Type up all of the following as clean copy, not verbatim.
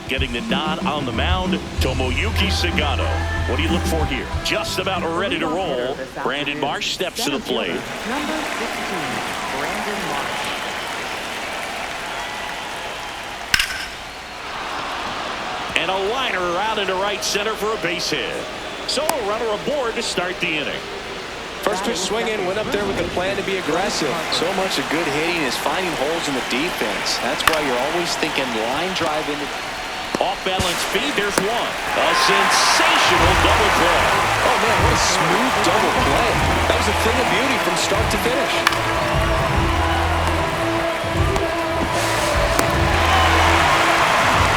getting the nod on the mound, Tomoyuki Sagano. What do you look for here? Just about ready to roll. Brandon Marsh steps to the plate. Number 16, Brandon Marsh. And a liner out into right center for a base hit. So a runner aboard to start the inning. First pitch swinging, went up there with a plan to be aggressive. So much of good hitting is finding holes in the defense. That's why you're always thinking line drive into. Off-balance speed, there's one. A sensational double play. Oh, man, what a smooth double play. That was a thing of beauty from start to finish.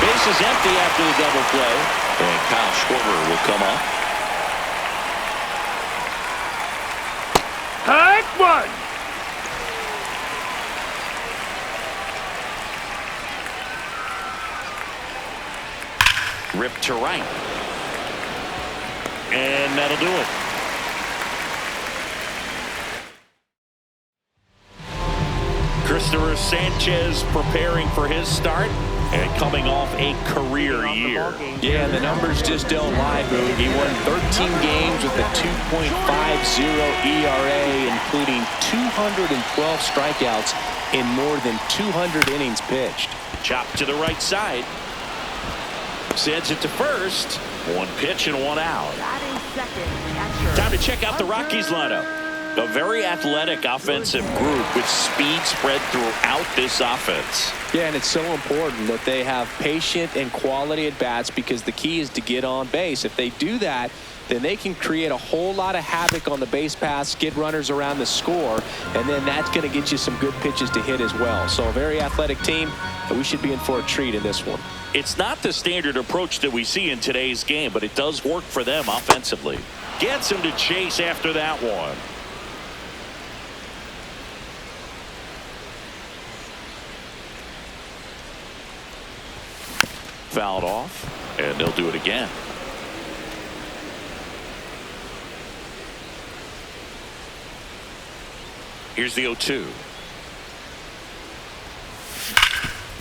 Base is empty after the double play. And Kyle Schwarber will come up. Hot one. Rip to right. And that'll do it. Christopher Sanchez preparing for his start and coming off a career year. Yeah, the numbers just don't lie, Boog. He won 13 games with a 2.50 ERA, including 212 strikeouts in more than 200 innings pitched. Chop to the right side. Sends it to first. One pitch and one out. Time to check out the Rockies lineup. A very athletic offensive group with speed spread throughout this offense. Yeah, and it's so important that they have patient and quality at bats because the key is to get on base. If they do that, then they can create a whole lot of havoc on the base paths, get runners around the score, and then that's going to get you some good pitches to hit as well. So a very athletic team, and we should be in for a treat in this one. It's not the standard approach that we see in today's game, but it does work for them offensively. Gets him to chase after that one. Fouled off, and they'll do it again. Here's the 0-2.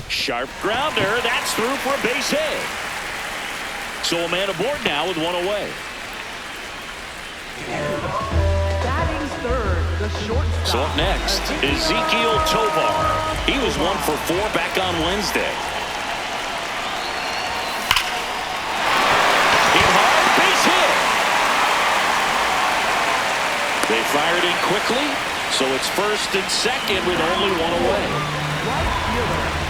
Sharp grounder. That's through for a base hit. So a man aboard now with one away. Batting third, the shortstop. So up next, Ezekiel Tovar. He was 1 for 4 back on Wednesday. Hit hard, base hit. They fired in quickly, so it's first and second with only one away. Right fielder.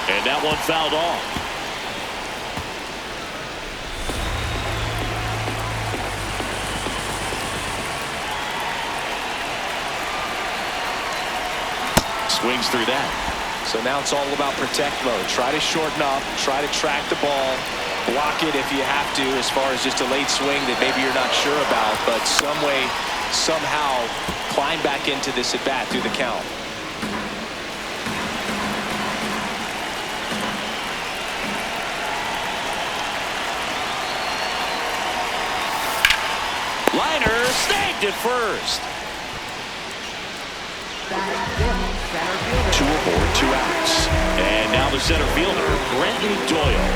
And that one fouled off. Swings through that. So now it's all about protect mode. Try to shorten up, try to track the ball, block it if you have to as far as just a late swing that maybe you're not sure about, but some way, somehow climb back into this at bat through the count. Liner snagged at first. 2 aboard, 2 outs. And now the center fielder, Brenton Doyle.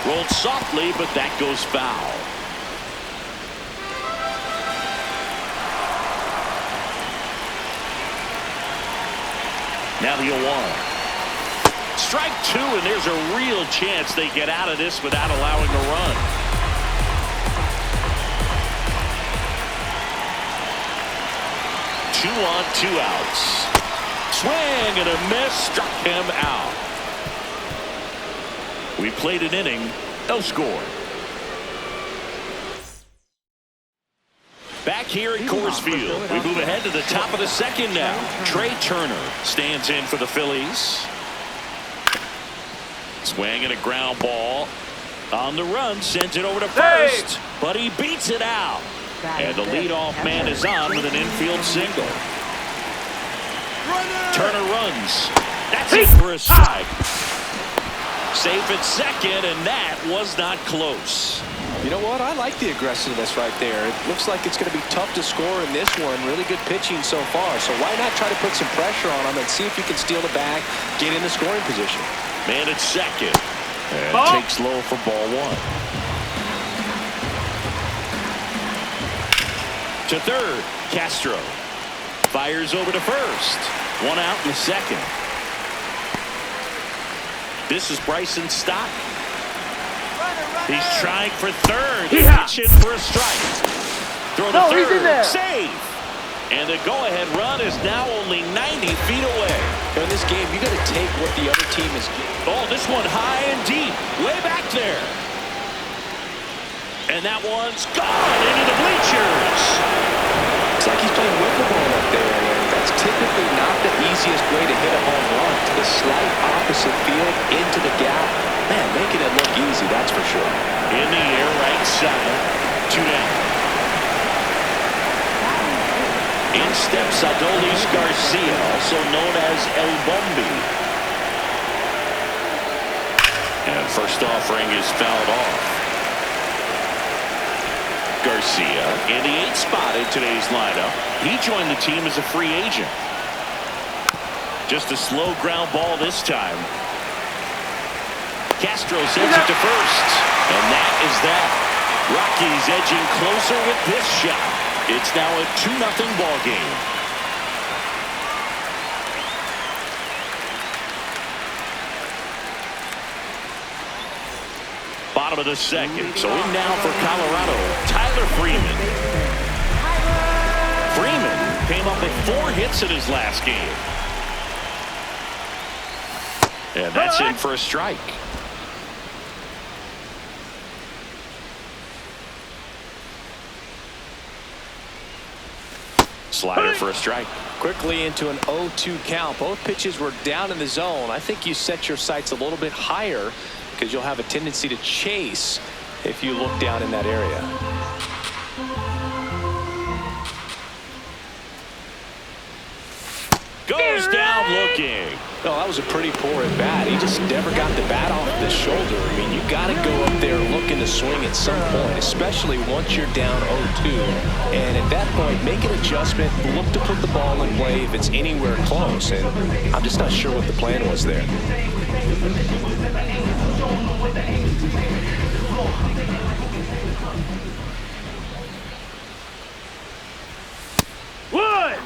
Rolled softly, but that goes foul. Now the 0-1. Strike 2, and there's a real chance they get out of this without allowing a run. Two on, 2 outs. Swing and a miss, struck him out. We played an inning, no score. Back here at Coors Field, we move ahead to the top of the second now. Trey Turner stands in for the Phillies. Swing and a ground ball. On the run, sends it over to first, but he beats it out. And the leadoff man is on with an infield single. Turner runs. That's it for a strike. Safe at second, and that was not close. You know what? I like the aggressiveness right there. It looks like it's going to be tough to score in this one. Really good pitching so far. So why not try to put some pressure on him and see if you can steal the bag, get in the scoring position. Man at second. And takes low for ball one. To third, Castro. Fires over to first. One out in the second. This is Bryson Stott. He's trying for third. He's reaching for a strike. Throw to third. He's in there. Save. And the go-ahead run is now only 90 feet away. In this game, you got to take what the other team is giving. Oh, this one high and deep. Way back there. And that one's gone into the bleachers. It's like he's playing wiffle ball up there, and that's typically not the easiest way to hit a home run. To the slight opposite field, into the gap. Man, making it look easy, that's for sure. In the air, right side. 2 down. In steps Adolis Garcia, also known as El Bombi. And first offering is fouled off. Garcia in the 8th spot in today's lineup. He joined the team as a free agent. Just a slow ground ball this time. Castro sends it to first. And that is that. Rockies edging closer with this shot. It's now a 2-0 ball game. Bottom of the second. So in now for Colorado, Tyler Freeman. Freeman came up with 4 hits in his last game. And that's in for a strike. Slider for a strike. Quickly into an 0-2 count. Both pitches were down in the zone. I think you set your sights a little bit higher because you'll have a tendency to chase if you look down in that area. Goes down looking. No, that was a pretty poor at bat. He just never got the bat off the shoulder. I mean, you got to go up there looking to swing at some point, especially once you're down 0-2. And at that point, make an adjustment, look to put the ball in play if it's anywhere close. And I'm just not sure what the plan was there. One.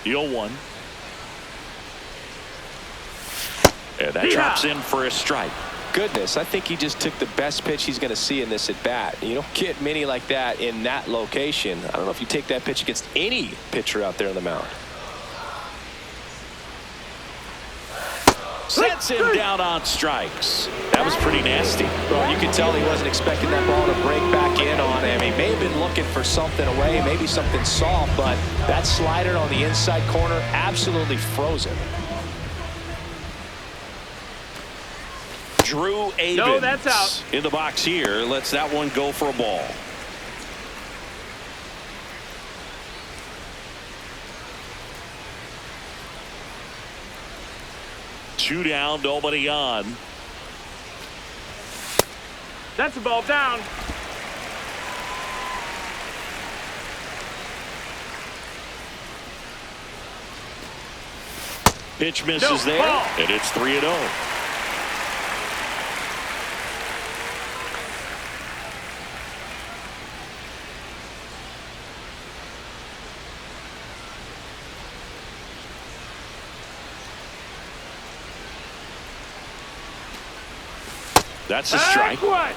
The 0-1. And that drops in for a strike. Goodness, I think he just took the best pitch he's going to see in this at bat. You don't get many like that in that location. I don't know if you take that pitch against any pitcher out there on the mound. Sets him down on strikes. That was pretty nasty. Well, you could tell he wasn't expecting that ball to break back in on him. He may have been looking for something away, maybe something soft, but that slider on the inside corner absolutely froze him. Drew Avens No, that's out. in the box here. Lets that one go for a ball. Two down, nobody on. That's a ball down. Pitch misses there, ball. and it's 3-0. That's a strike. What?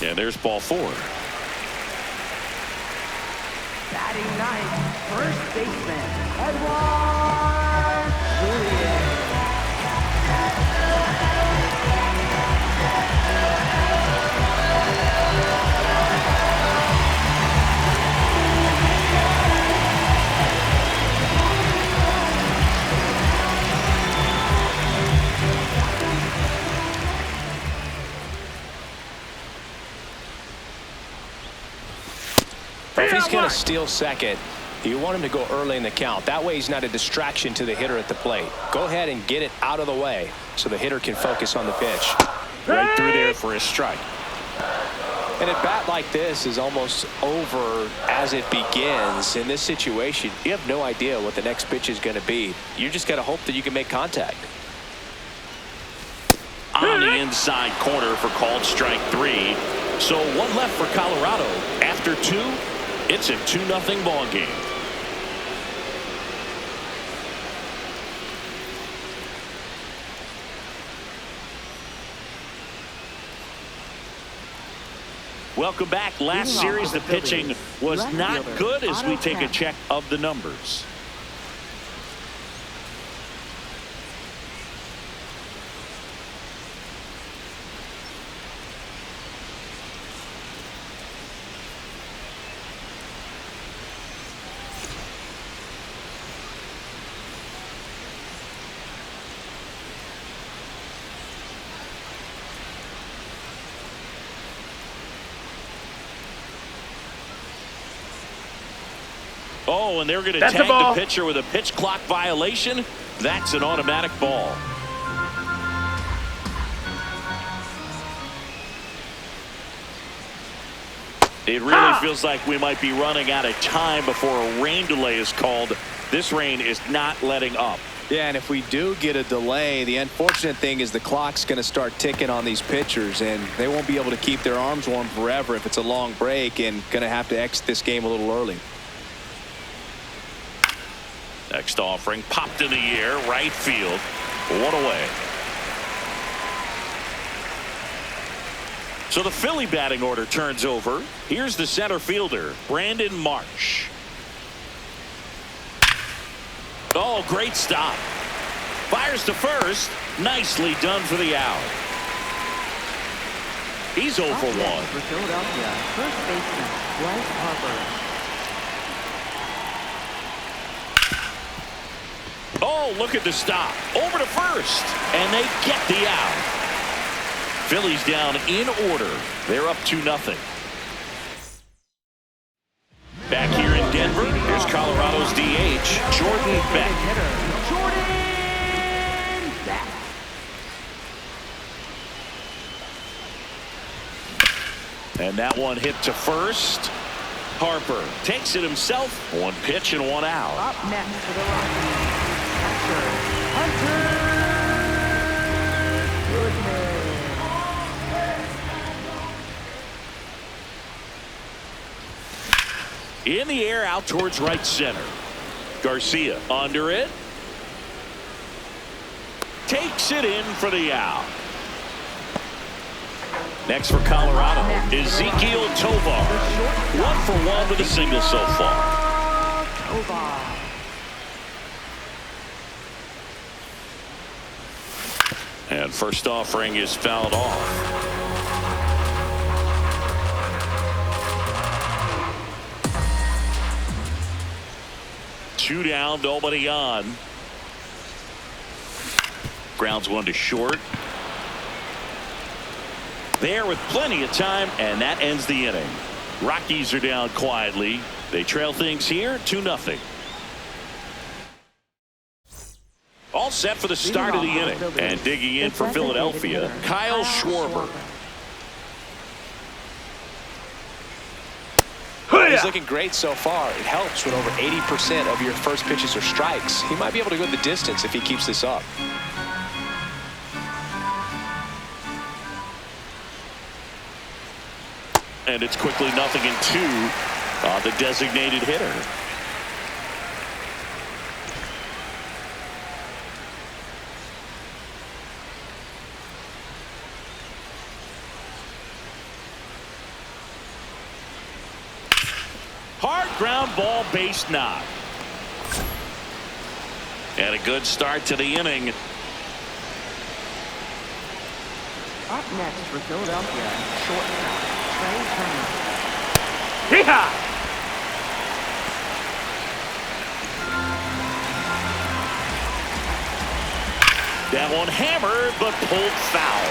And there's ball 4. Batting ninth, first baseman, Edward Julian. he's going to steal second, you want him to go early in the count. That way he's not a distraction to the hitter at the plate. Go ahead and get it out of the way so the hitter can focus on the pitch. Right through there for a strike. And a bat like this is almost over as it begins. In this situation, you have no idea what the next pitch is going to be. You just got to hope that you can make contact. On the inside corner for called strike 3. So one left for Colorado. After 2, it's a 2-0 ball game. Welcome back. Last series, the pitching was not good as we take a check of the numbers. Oh, and they're going to tag the pitcher with a pitch clock violation. That's an automatic ball. It really feels like we might be running out of time before a rain delay is called. This rain is not letting up. Yeah, and if we do get a delay, the unfortunate thing is the clock's going to start ticking on these pitchers, and they won't be able to keep their arms warm forever if it's a long break, and going to have to exit this game a little early. Next offering popped in the air, right field. 1 away. So the Philly batting order turns over. Here's the center fielder, Brandon Marsh. Oh, great stop. Fires to first. Nicely done for the out. He's 0 for 1. For Philadelphia, first baseman Bryce Harper. Oh, look at the stop. Over to first. And they get the out. Phillies down in order. They're up 2-0. Back here in Denver, here's Colorado's DH, Jordan Beck. And that one hit to first. Harper takes it himself. 1 pitch and 1 out. Up next for the Rockies. Hunter in the air out towards right center. Garcia under it. Takes it in for the out. Next for Colorado, Ezekiel Tovar. 1 for 1 with a single so far. Tovar. And first offering is fouled off. Two down, nobody on. Grounds 1 to short. There with plenty of time, and that ends the inning. Rockies are down quietly. They trail things here 2-0. All set for the start of the inning. And digging in for Philadelphia, Kyle Schwarber. He's looking great so far. It helps when over 80% of your first pitches are strikes. He might be able to go the distance if he keeps this up. And it's quickly 0-2 on the designated hitter. Hard ground ball, base knock. And a good start to the inning. Up next for Philadelphia, shortstop Trey Turner. Yeehaw! That one hammered, but pulled foul.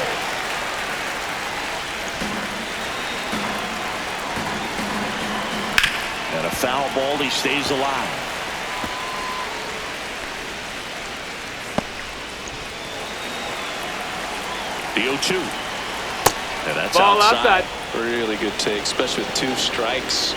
And a a foul ball. He stays alive. The 0-2. And that's ball outside. Really good take, especially with 2 strikes.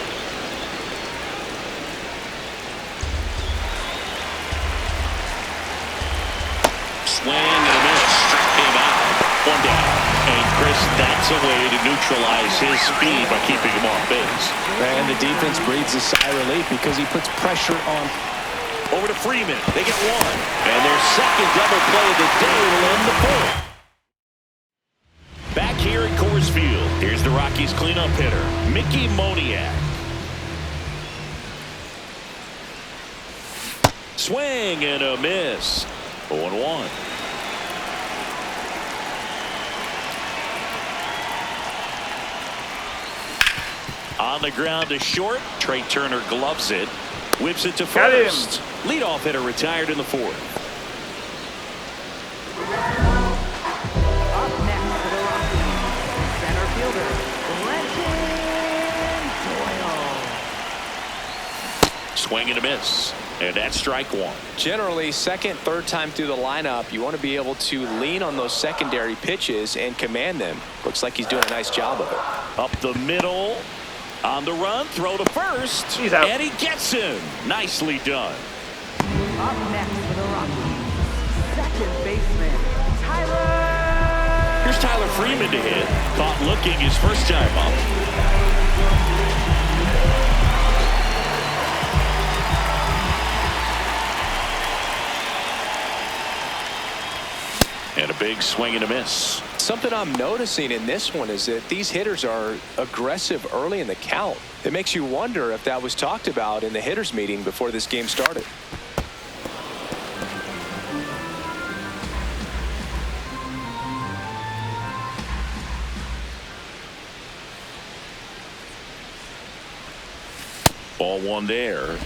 Swing and a miss. Struck him out. 1 down. And Chris, that's a way to neutralize his speed by keeping him off base. And the defense breathes a sigh of relief because he puts pressure on. Over to Freeman. They get 1. And their second double play of the day will end the 4th. Back here at Coors Field, here's the Rockies cleanup hitter, Mickey Moniak. Swing and a miss. 0-1. On the ground to short. Trey Turner gloves it. Whips it to first. Leadoff hitter retired in the 4th. Up next for the Rockies, center fielder, Doyle. Swing and a miss. And that's strike 1. Generally, second, third time through the lineup, you want to be able to lean on those secondary pitches and command them. Looks like he's doing a nice job of it. Up the middle. On the run, throw to first. He's out. And he gets him. Nicely done. Up next for the Rockies, second baseman, Tyler. Here's Tyler Freeman to hit. Caught looking his first time up. And a big swing and a miss. Something I'm noticing in this one is that these hitters are aggressive early in the count. It makes you wonder if that was talked about in the hitters meeting before this game started. Ball 1 there.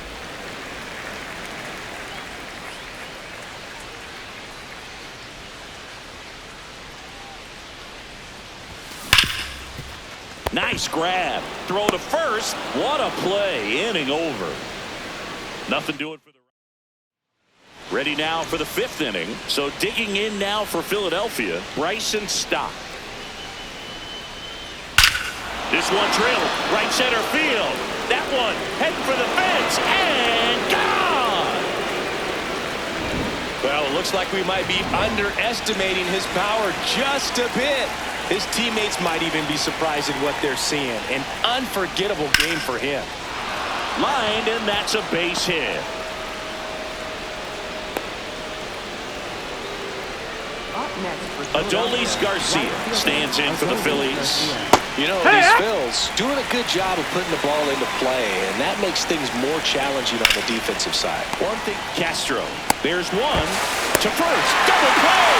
Nice grab. Throw to first. What a play. Inning over. Nothing doing for the Rockies. Ready now for the 5th inning. So digging in now for Philadelphia, Bryson Stott. This one drilled right center field. That one heading for the fence and gone. Well, it looks like we might be underestimating his power just a bit. His teammates might even be surprised at what they're seeing. An unforgettable game for him. Lined, and that's a base hit. Up next for Adolis Garcia stands in for the Phillies. You know, these Phils doing a good job of putting the ball into play, and that makes things more challenging on the defensive side. One thing, Castro. There's one to first. Double play.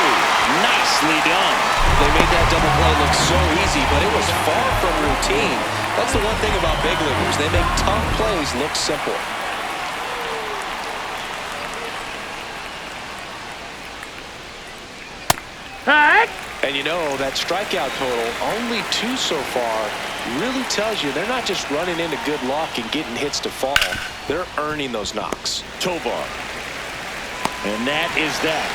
Nicely done. They made that double play look so easy, but it was far from routine. That's the one thing about big leaguers. They make tough plays look simple. And you know, that strikeout total, only 2 so far, really tells you they're not just running into good luck and getting hits to fall. They're earning those knocks. Tovar. And that is that.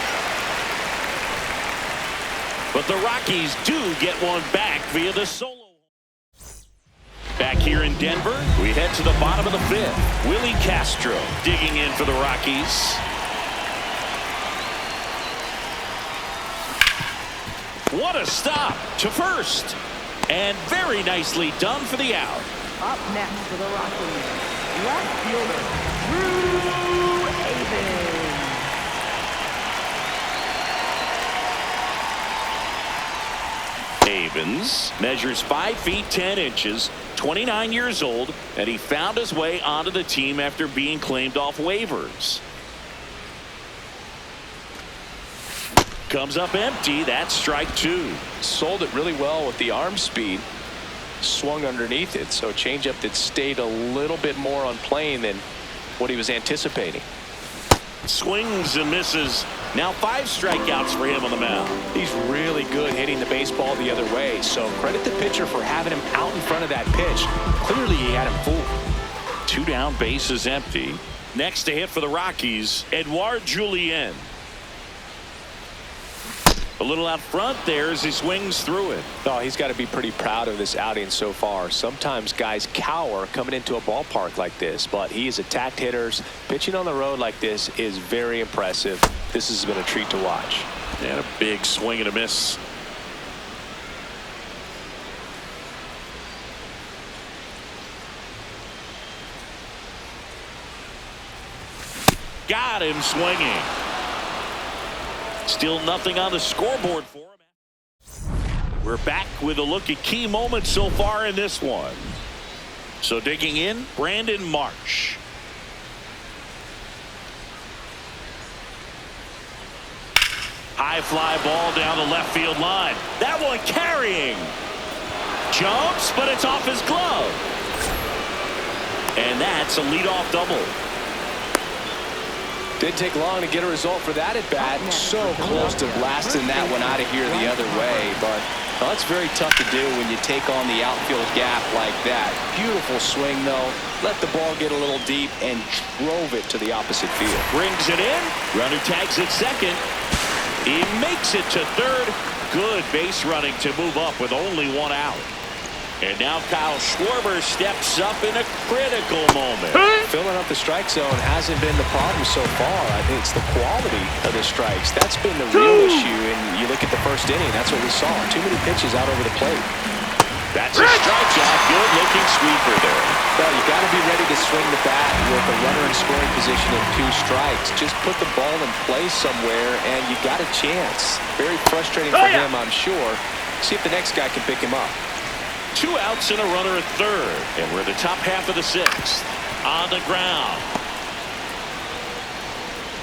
But the Rockies do get one back via the solo. Back here in Denver, we head to the bottom of the 5th. Willie Castro digging in for the Rockies. What a stop to first. And very nicely done for the out. Up next for the Rockies, left fielder, Drew Avens. Avens measures 5 feet 10 inches, 29 years old, and he found his way onto the team after being claimed off waivers. Comes up empty. That's strike 2. Sold it really well with the arm speed. Swung underneath it, so changeup that stayed a little bit more on plane than what he was anticipating. Swings and misses. Now 5 strikeouts for him on the mound. He's really good hitting the baseball the other way, so credit the pitcher for having him out in front of that pitch. Clearly he had him fooled. 2 down, bases empty. Next to hit for the Rockies, Edouard Julien. A little out front there as he swings through it. Oh, he's got to be pretty proud of this outing so far. Sometimes guys cower coming into a ballpark like this, but he has attacked hitters. Pitching on the road like this is very impressive. This has been a treat to watch. And a big swing and a miss. Got him swinging. Still nothing on the scoreboard for him. We're back with a look at key moments so far in this one. So digging in, Brandon Marsh. High fly ball down the left field line. That one carrying. Jumps, but it's off his glove. And that's a leadoff double. Didn't take long to get a result for that at bat. So close to blasting that one out of here the other way, but it's very tough to do when you take on the outfield gap like that. Beautiful swing though. Let the ball get a little deep and drove it to the opposite field. Brings it in. Runner tags at second. He makes it to third. Good base running to move up with only 1 out. And now Kyle Schwarber steps up in a critical moment. Filling up the strike zone hasn't been the problem so far. I think it's the quality of the strikes. That's been the real issue. And you look at the first inning, that's what we saw. Too many pitches out over the plate. That's a strikeout. Good looking sweeper there. Well, you got to be ready to swing the bat with a runner in scoring position and 2 strikes. Just put the ball in play somewhere and you got a chance. Very frustrating for him, I'm sure. See if the next guy can pick him up. 2 outs and a runner at third. And we're in the top half of the 6th. On the ground.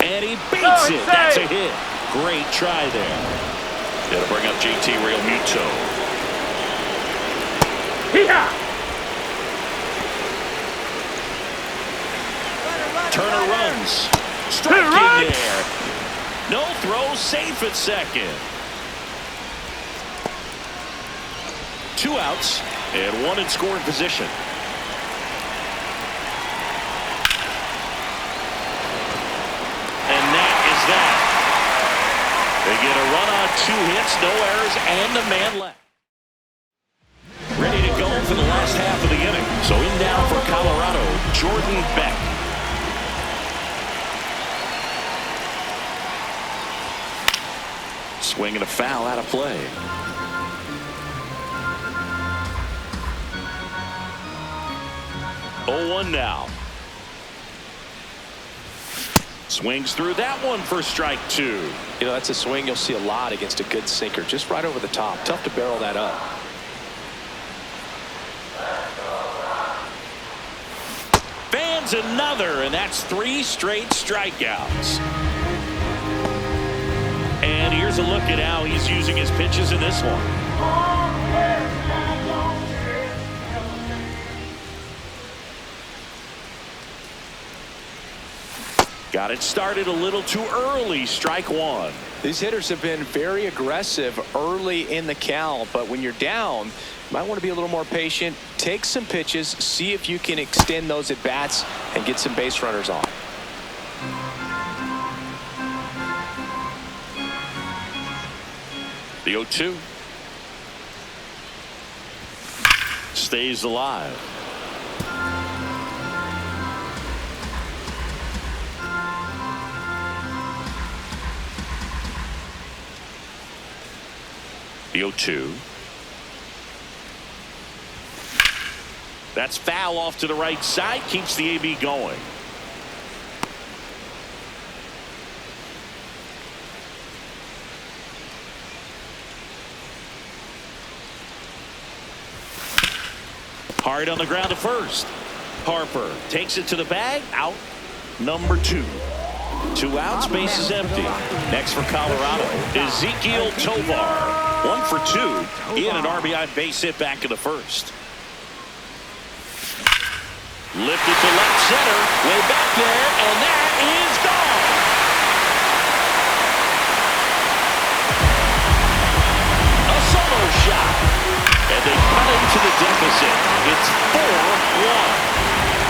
And he beats it. That's a hit. Great try there. It'll bring up JT Realmuto. Turner runs. Striking there. No throw, safe at second. 2 outs and 1 in scoring position. And that is that. They get a run on 2 hits, no errors, and a man left. Ready to go for the last half of the inning. So in now for Colorado, Jordan Beck. Swinging a foul out of play. Oh, 1 now. Swings through that one for strike 2. You know, that's a swing you'll see a lot against a good sinker. Just right over the top. Tough to barrel that up. Fans another, and that's 3 straight strikeouts. And here's a look at how he's using his pitches in this one. Got it started a little too early. Strike 1. These hitters have been very aggressive early in the count, but when you're down, you might want to be a little more patient. Take some pitches, see if you can extend those at bats and get some base runners on. The 0-2 stays alive. The 0-2. That's foul off to the right side. Keeps the AB going. Hard on the ground to first. Harper takes it to the bag. Out number 2. 2 outs, bases empty. Next for Colorado, Ezekiel Tovar. 1 for 2 in an RBI base hit back in the first. Lifted to left center, way back there, and that is gone. A solo shot, and they cut into the deficit. It's 4-1.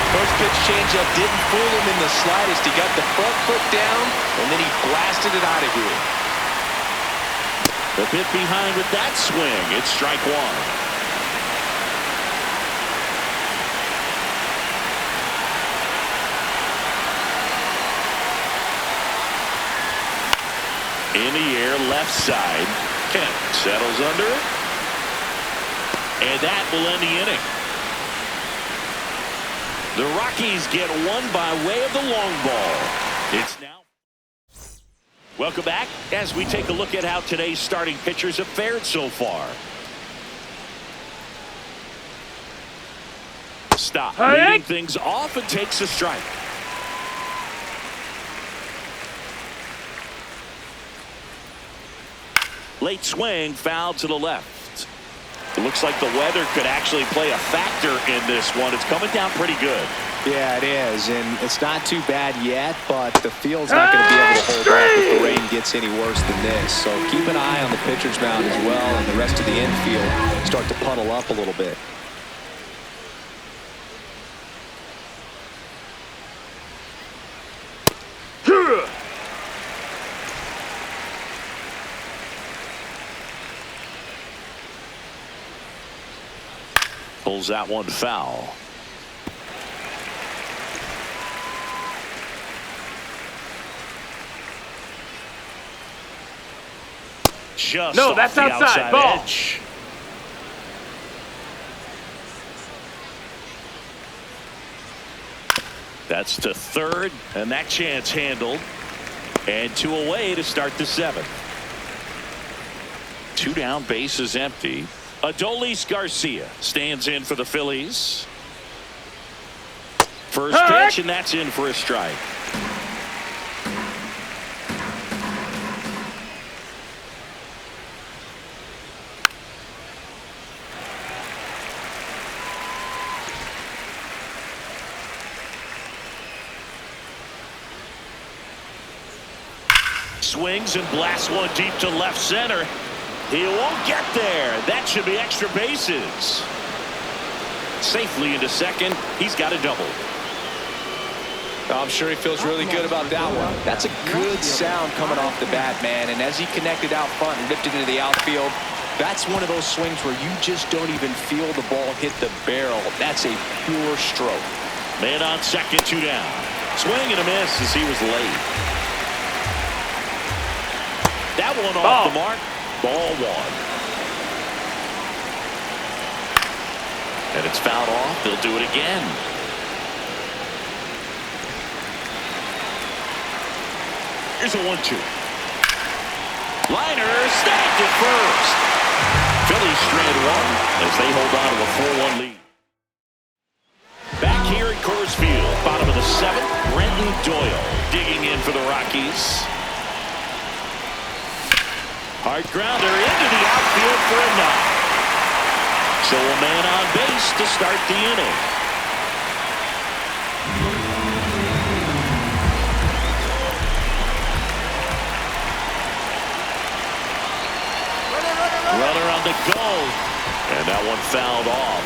First pitch changeup didn't fool him in the slightest. He got the front foot down, and then he blasted it out of here. A bit behind with that swing. It's strike one. In the air, left side. Kent settles under it. And that will end the inning. The Rockies get one by way of the long ball. It's now. Welcome back as we take a look at how today's starting pitchers have fared so far. Stop. Leading things off and takes a strike. Late swing, foul to the left. It looks like the weather could actually play a factor in this one. It's coming down pretty good. Yeah, it is, and it's not too bad yet, but the field's not going to be able to hold up if the rain gets any worse than this. So keep an eye on the pitcher's mound as well, and the rest of the infield start to puddle up a little bit. Pulls that one foul. Just no, that's outside. Ball. Edge. That's to third, and that chance handled. And two away to start the seventh. Two down, bases empty. Adolis Garcia stands in for the Phillies. First pitch, and that's in for a strike. Swings and blasts one deep to left center. He won't get there. That should be extra bases. Safely into second. He's got a double. I'm sure he feels really good about that one. That's a good sound coming off the bat, man. And as he connected out front and lifted into the outfield, that's one of those swings where you just don't even feel the ball hit the barrel. That's a pure stroke. Man on second, two down. Swing and a miss as he was late. That one off the mark. Ball one. And it's fouled off. They'll do it again. Here's a 1-2. Liner snagged at first. Phillies strand one as they hold on to a 4-1 lead. Back here at Coors Field, bottom of the seventh, Brenton Doyle digging in for the Rockies. Hard grounder into the outfield for a knock. So a man on base to start the inning. Runner on the go. And that one fouled off.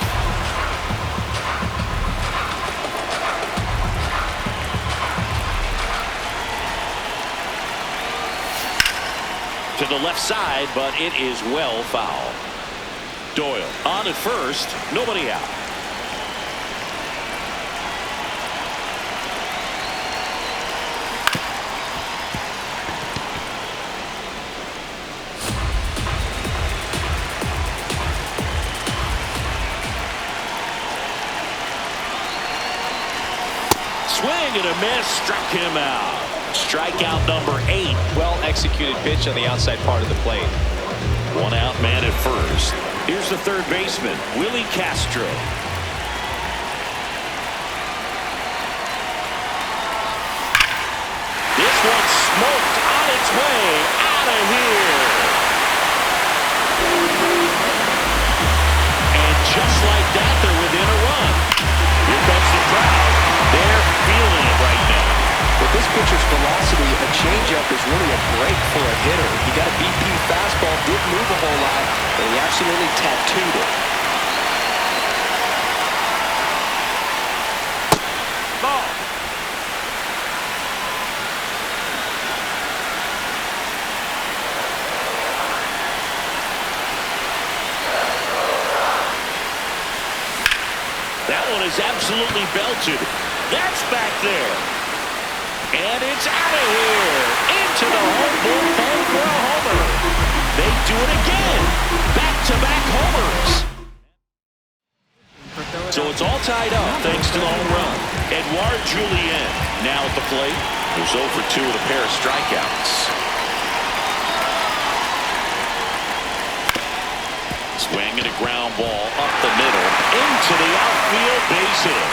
To the left side, but it is well foul. Doyle on at first, nobody out. Swing and a miss, struck him out. Strikeout number 8. Well executed pitch on the outside part of the plate. One out, man at first. Here's the third baseman, Willie Castro. This one smoked on its way out of here. And just like that, they're within a run. Here comes the crowd. They're feeling it right now. With this pitcher's velocity, a changeup is really a break for a hitter. He got a BP fastball, didn't move a whole lot, and he absolutely tattooed it. absolutely belted. That's back there. And it's out of here. Into the home bullpen for a homer. They do it again. Back-to-back homers. So it's all tied up thanks to the home run. Edouard Julien now at the plate. Who's 0 for 2 with a pair of strikeouts. Swinging a ground ball up the middle into the outfield, base hit.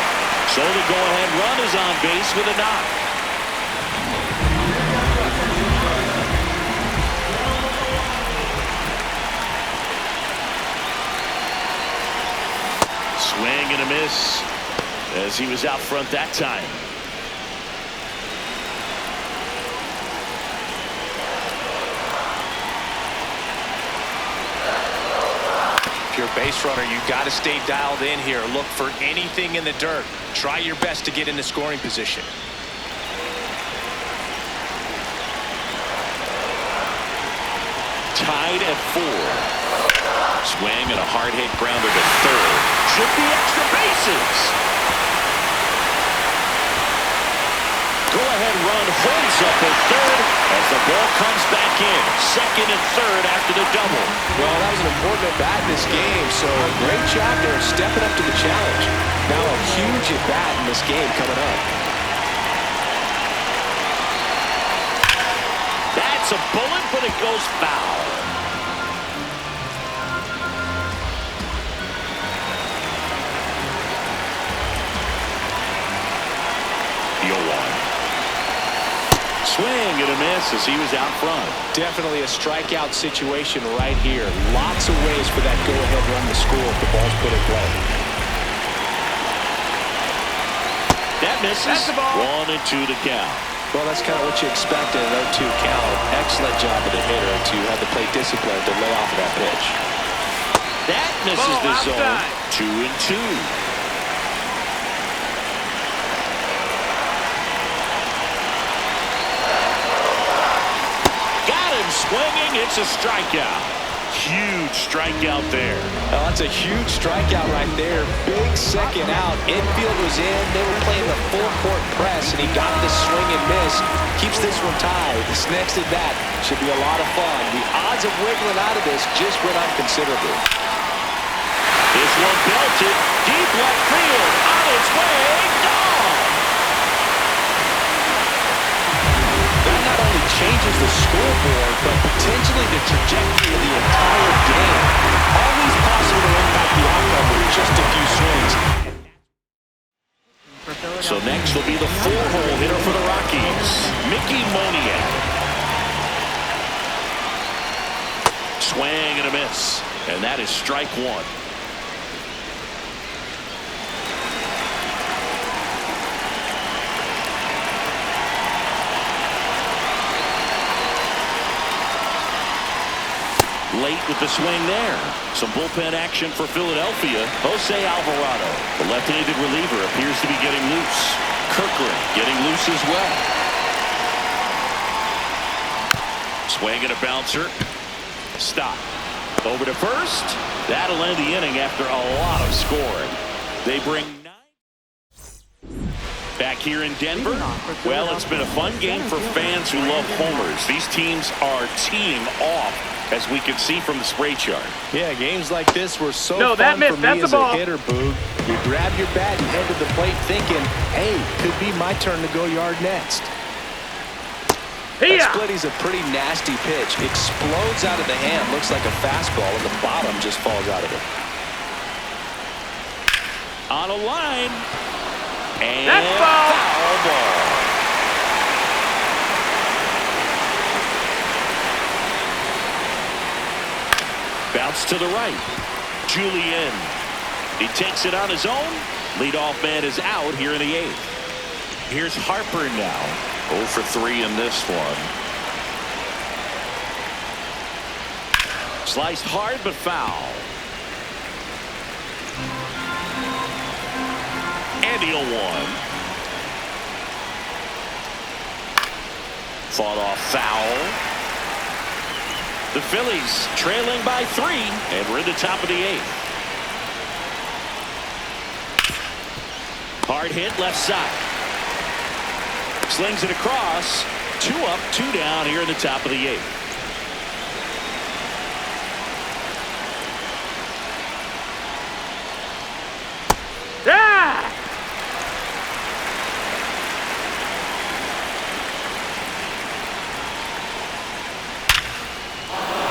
So the go-ahead run is on base with a knock. Swing and a miss as he was out front that time. If you're a base runner, you got to stay dialed in here. Look for anything in the dirt. Try your best to get in the scoring position. Tied at 4. Swing and a hard hit grounder to third. Should be extra bases. Go-ahead run holds up at third as the ball comes back in. Second and third after the double. Well, that was an important at-bat in this game, so great job there stepping up to the challenge. Now a huge at-bat in this game coming up. That's a bullet, but it goes foul. Swing and a miss as he was out front. Definitely a strikeout situation right here. Lots of ways for that go-ahead run to score if the ball's put in play. That misses. That's the ball. 1-2 to count. Well, that's kind of what you expected at 0-2 count. Excellent job of the hitter to have the plate discipline to lay off of that pitch. That misses the zone. 2-2. Swinging, it's a strikeout. Huge strikeout there. Oh, that's a huge strikeout right there. Big second out. Infield was in. They were playing the full court press, and he got the swing and miss. Keeps this one tied. This next at bat should be a lot of fun. The odds of wiggling out of this just went up considerably. This one belted deep left field. On its way, gone. That not only changes the scoreboard, but potentially the trajectory of the entire game. Always possible to impact the outcome with just a few swings. So next will be the 4-hole hitter for the Rockies, Mickey Moniak. Swing and a miss, and that is strike 1. Late with the swing there. Some bullpen action for Philadelphia. Jose Alvarado, the left-handed reliever, appears to be getting loose. Kirkland getting loose as well. Swing and a bouncer. Stop. Over to first. That'll end the inning after a lot of scoring. They bring 9. Back here in Denver. Well, it's been a fun game for fans who love homers. These teams are teeing off, as we can see from the spray chart. Yeah, games like this were so fun for me as a hitter, Boog. You grab your bat and head to the plate thinking, hey, could be my turn to go yard next. That splitty's a pretty nasty pitch. Explodes out of the hand. Looks like a fastball, and the bottom just falls out of it. On a line. And foul ball. Bounce to the right. Julien. He takes it on his own. Leadoff man is out here in the 8th. Here's Harper now. 0 for 3 in this one. Sliced hard but foul. And he'll 1. Fought off foul. The Phillies trailing by 3, and we're in the top of the 8th. Hard hit left side. Slings it across. 2 up, 2 down here in the top of the 8th. Yeah!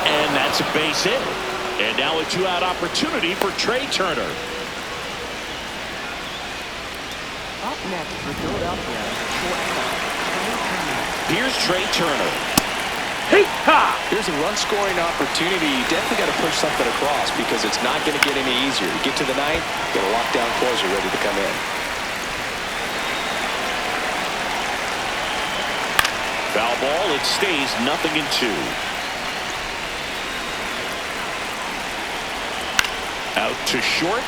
And that's a base hit. And now a 2-out opportunity for Trey Turner. Up next for Philadelphia, shortstop Trey Turner. Here's Trey Turner. Here's a run-scoring opportunity. You definitely got to push something across because it's not going to get any easier. You get to the 9th, get a lockdown closer ready to come in. Foul ball. It stays 0-2. Out to short.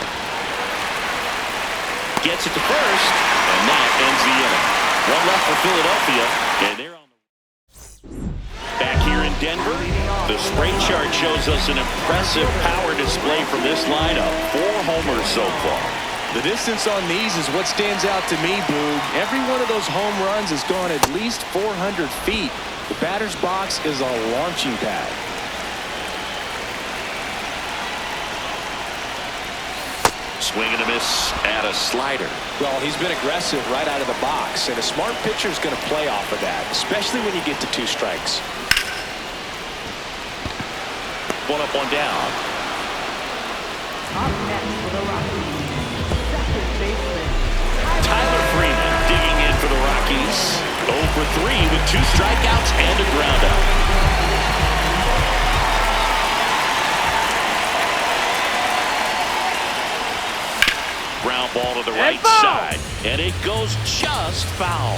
Gets it to first, and that ends the inning. 1 left for Philadelphia, and they're on the back here in Denver. The spray chart shows us an impressive power display from this lineup. 4 homers so far. The distance on these is what stands out to me, Boog. Every one of those home runs has gone at least 400 feet. The batter's box is a launching pad. Swing and a miss at a slider. Well, he's been aggressive right out of the box, and a smart pitcher is going to play off of that, especially when you get to 2 strikes. 1 up, 1 down. Up next for the Rockies, second baseman Tyler Freeman digging in for the Rockies. 0 for 3 with 2 strikeouts and a groundout. Ground ball to the right side, and it goes just foul.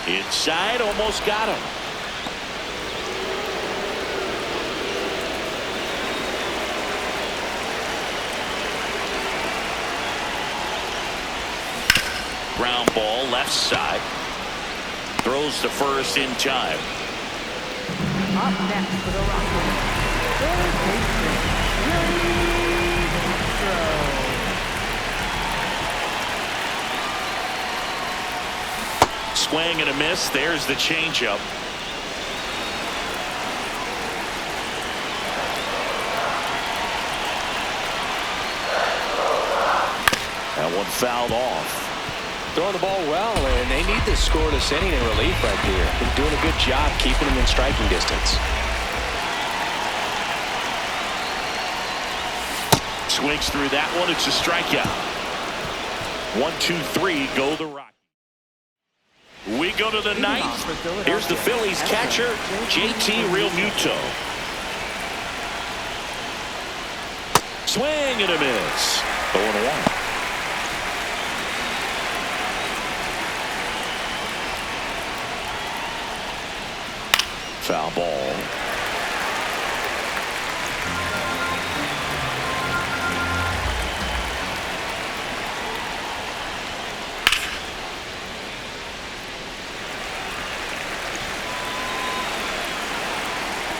Inside, almost got him. Ground ball left side. Throws to first in time. Up next for the Rockies, third baseman Swing and a miss. There's the changeup. That one fouled off. Throwing the ball well, and they need this scoreless inning in relief right here. They're doing a good job keeping them in striking distance. Swings through that one. It's a strikeout. 1, 2, 3. Go the Rockies. We go to the 9th. Here's the Phillies catcher, JT Realmuto. Swing and a miss. 0-1. Foul ball.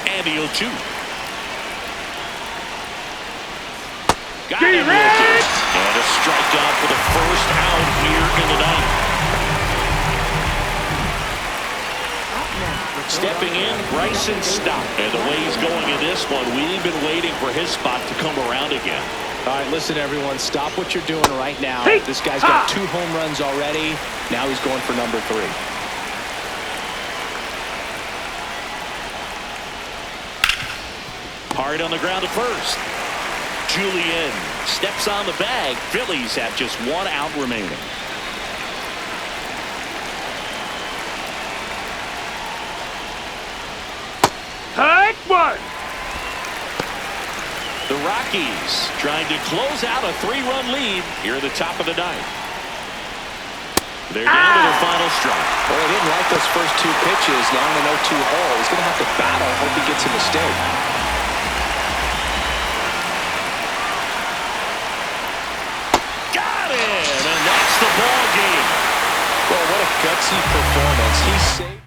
And the 0-2. Got it. And a strikeout for the first out here in the 9th. Stepping in, Bryson Stott. And the way he's going in this one, we've been waiting for his spot to come around again. All right, listen, everyone. Stop what you're doing right now. This guy's got 2 home runs already. Now he's going for number 3. Hard on the ground at first. Julian steps on the bag. Phillies have just 1 out remaining. Take 1. The Rockies trying to close out a 3-run lead here at the top of the 9th. They're down to their final strike. Well, he didn't like those first 2 pitches. Now on an 0-2 hole, he's going to have to battle. Hope he gets a mistake. Got it! And that's the ball game. Well, what a gutsy performance. He saved.